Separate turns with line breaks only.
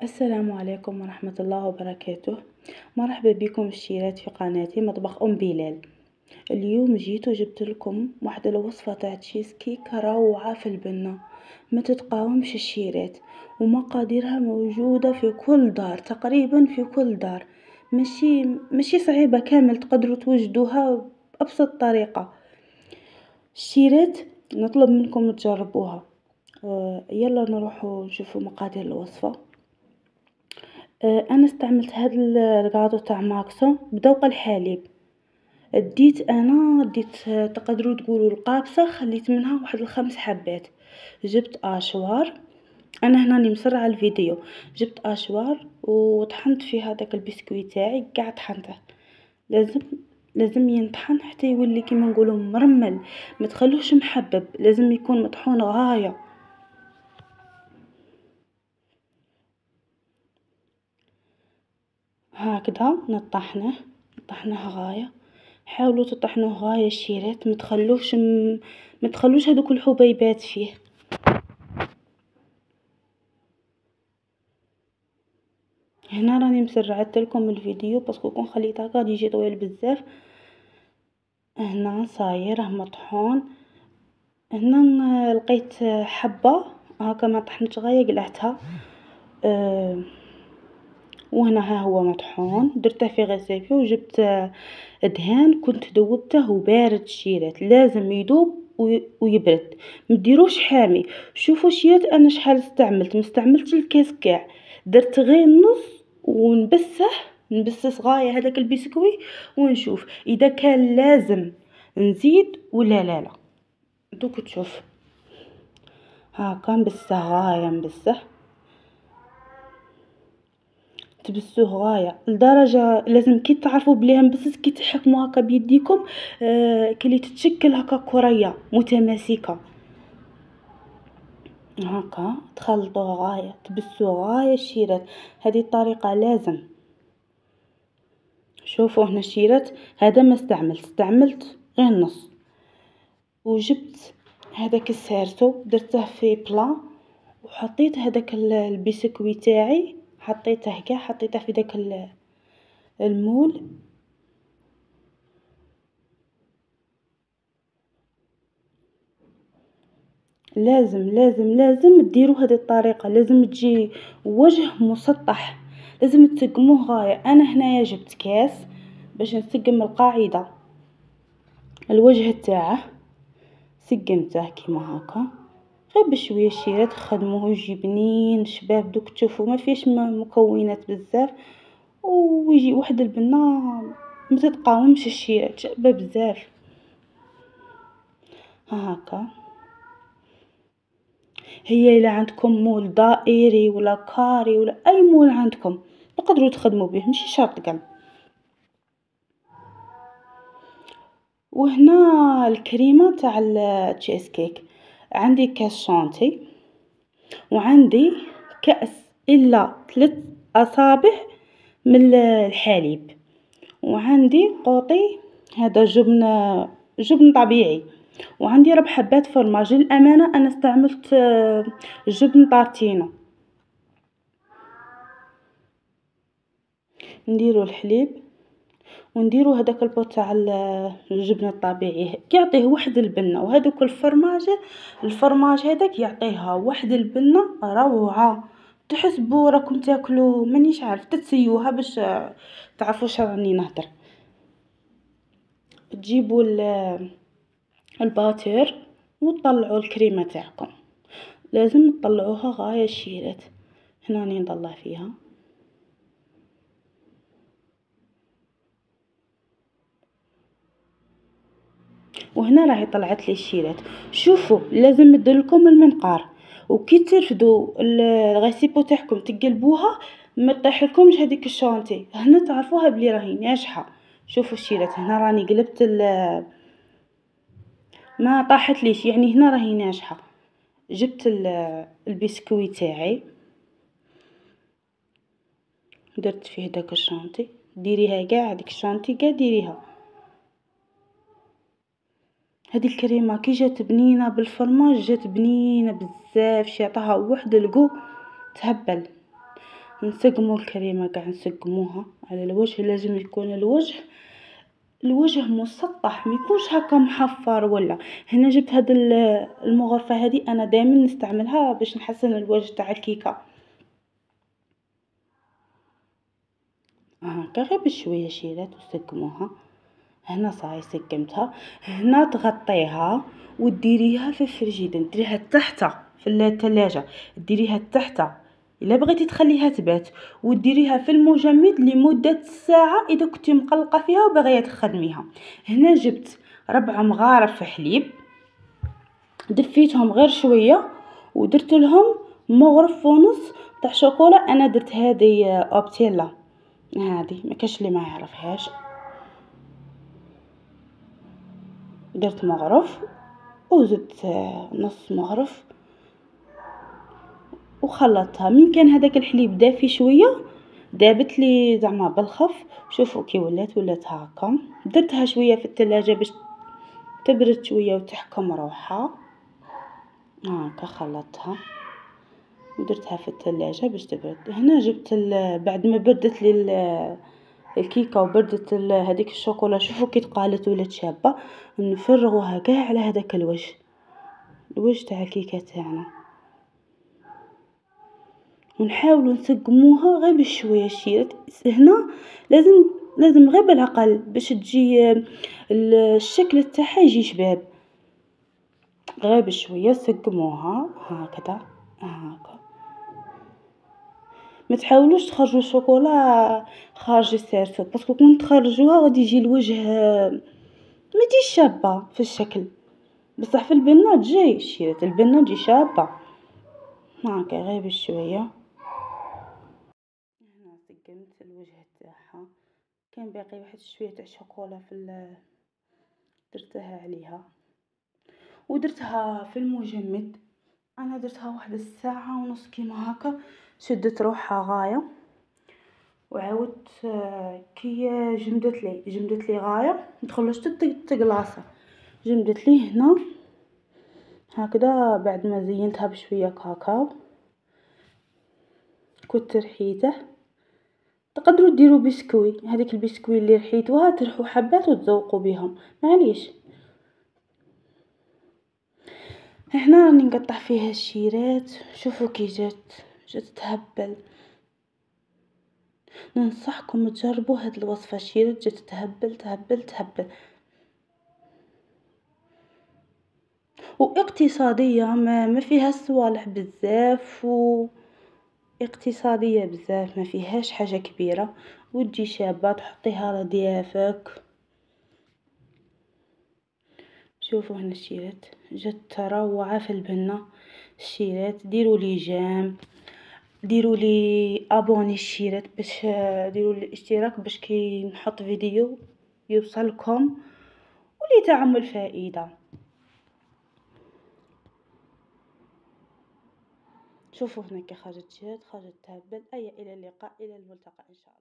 السلام عليكم ورحمة الله وبركاته. مرحبا بكم الشيرات في قناتي مطبخ بلال. اليوم جيت وجبت لكم واحدة الوصفة تاع تشيز كيك روعة في البنة، ما تتقاومش الشيرات، ومقاديرها موجودة في كل دار، تقريبا في كل دار. ماشي صعيبة، كامل تقدروا توجدوها بأبسط طريقة. الشيرات نطلب منكم تجربوها. يلا نروحوا نشوفوا مقادير الوصفة. انا استعملت هذا الكاطو تاع ماكسو بذوق الحليب. ديت تقدروا تقولوا القابسه، خليت منها واحد 5 حبات. جبت اشوار، انا هنا مسرعه الفيديو. جبت اشوار وطحنت في هذاك البسكويت تاعي، قاع طحنته. لازم ينطحن حتى يولي كيما نقولوا مرمل، ما تخلوش محبب، لازم يكون مطحون غايه. هكذا نطحنه غايه. حاولوا تطحنوه غايه الشيرات، ما تخلوش هذوك الحبيبات فيه. هنا راني مسرعت لكم الفيديو باسكو كون خليته هكا غادي يجي طويل بزاف. هنا صاير مطحون. هنا لقيت حبه هكا ما طحنتش غايه، قلعتها. وهنا ها هو مطحون، درته في غسافه وجبت دهان كنت ذوبته وبارد الشيرات، لازم يذوب ويبرد، مديروش حامي. شوفوا شيرات انا شحال استعملت، ما استعملتش الكاس كاع، درت غير نص نبسس غايه هذاك البسكوي ونشوف اذا كان لازم نزيد ولا لا. دوك تشوف هاكا نبسه غايه، نبسه تبسوه غايه لدرجه لازم كي تعرفوا بليها مبسس، كي تحكموا هكا بيديكم كلي تتشكل هكا كريه متماسكه. هكا تخلطوه غايه، تبسوه غايه الشيرات، هذه الطريقه لازم. شوفوا هنا الشيرات، هذا ما استعملت غير نص. وجبت هذاك السارتو درته في بلا، وحطيت هذاك البسكوي تاعي، حطيته كاع، حطيته في داك المول. لازم ديروا هذه الطريقه، لازم تجي وجه مسطح، لازم تسقموه غايه. انا هنايا جبت كاس باش نسقم القاعده، الوجه تاعه سقمته كيما هكا غير بشويه الشيرات، خدموه يجي بنين شباب. دوك تشوفوا ما فيش مكونات بزاف، ويجي واحد البنه ما تتقاومش الشيرات، شابه بزاف. هكا هي الا عندكم مول دائري ولا كاري ولا اي مول عندكم تقدروا تخدموا به، ماشي شرط قلب. وهنا الكريمه تاع التشيز كيك، عندي كاس شانتي، وعندي كأس الا 3 اصابع من الحليب، وعندي قوطي هذا جبن طبيعي، وعندي 4 حبات فرماج. للامانه انا استعملت جبن طارتينو. نديرو الحليب ونديرو هذاك البوط تاع الجبن الطبيعي، يعطيه واحد البنه، وهذوك الفرماج هذاك يعطيها واحد البنه روعه. تحسبوا راكم تاكلوا مانيش عارف، تتسيوها باش تعرفوا واش راني نهضر. تجيبوا الباتر وتطلعوا الكريمه تاعكم، لازم تطلعوها غايه الشيرات. هنا راني نطلع فيها، وهنا راهي طلعت لي الشيرات. شوفوا لازم نديرلكم المنقار، وكي ترفدوا الغاسيبو تاعكم تقلبوها ما تطيحلكمش هذيك الشونتي، هنا تعرفوها بلي راهي ناجحه. شوفوا الشيرات هنا راني قلبت ما طاحت ليش، يعني هنا راهي ناجحه. جبت البسكوي تاعي، درت فيه داك الشونتي، ديريها كاع هذيك الشونتي كاع ديريها. هذه الكريمه كي جات بنينه بالفرماج، جات بنينه بزاف، شي عطاها واحد القو تهبل. نسقمو الكريمة قاع نسقموها على الوجه. لازم يكون الوجه مسطح، ما يكونش هكا محفر ولا. هنا جبت هاد المغرفة هذه، انا دائما نستعملها باش نحسن الوجه تاع الكيكة. هكا غير بشويه شيرات وسقموها. هنا صاي سقمتها. هنا تغطيها وديريها في الفريجيدر، ديريها تحت في الثلاجه، ديريها تحت الا بغيتي تخليها تبات، وديريها في المجمد لمده ساعه اذا كنتي مقلقه فيها وباغيه تخدميها. هنا جبت 4 مغارف حليب، دفيتهم غير شويه ودرت لهم مغرف ونص تاع شوكولا. انا درت هذه اوبتيلا، هذه ما كاش اللي ما يعرفهاش. درت مغرف وزدت نص مغرف وخلطتها. من كان هذاك الحليب دافي شويه، دابت لي زعما بالخف. شوفوا كي ولات هكا. درتها شويه في الثلاجه باش تبرد شويه وتحكم روحها. هكا خلطتها ودرتها في الثلاجه باش تبرد. هنا جبت بعد ما بردت لي الكيكه وبردت هذيك الشوكولا، شوفوا كي تقالت ولات شابه. نفرغوها كاع على هذاك الوجه تاع الكيكه تاعنا، ونحاولوا نسقموها غير بشويه الشيرات. هنا لازم غير بالعقل باش تجي الشكل تاعها يجي شباب. غير بشويه سقموها هكذا هكا. ما تحاولوش تخرجوا الشوكولا خارج السيرسو، باسكو كون تخرجوها غادي يجي الوجه ما تجيش شابه في الشكل. بصح في البنات جاي الشيرات، البنات تجي شابه هكا غير بشويه. هنا سقمت الوجه تاعها، كان باقي واحد شويه تاع شوكولا درتها عليها ودرتها في المجمد. انا درتها واحد الساعه ونص كيما هكا. شدت روحها غايه وعاودت كي جمدت لي غايه متخلوش تقلاصه. جمدت لي هنا هكذا بعد ما زينتها بشويه كاكاو. كنت رحيته. تقدروا ديروا بسكوي، هذيك البسكوي اللي رحيتوها ترحوا حبات وتذوقوا بهم، معليش. هنا راني نقطع فيها الشيرات. شوفوا كي جات تهبل. ننصحكم تجربوا هاد الوصفه. الشيرات جات تهبل تهبل تهبل، واقتصاديه ما فيها صوالح بزاف، اقتصاديه بزاف ما فيهاش حاجه كبيره، وتجي شابه تحطيها لضيافك. شوفوا هنا الشيرات جات روعه في البنه. الشيرات ديروا لي جيم، ديروا لي ابوني الشيرات باش ديروا لي الاشتراك باش كي نحط فيديو يوصلكم ولتعم الفائده. شوفوا هنا كي خرجت تهبل. الى اللقاء، الى الملتقى ان شاء الله.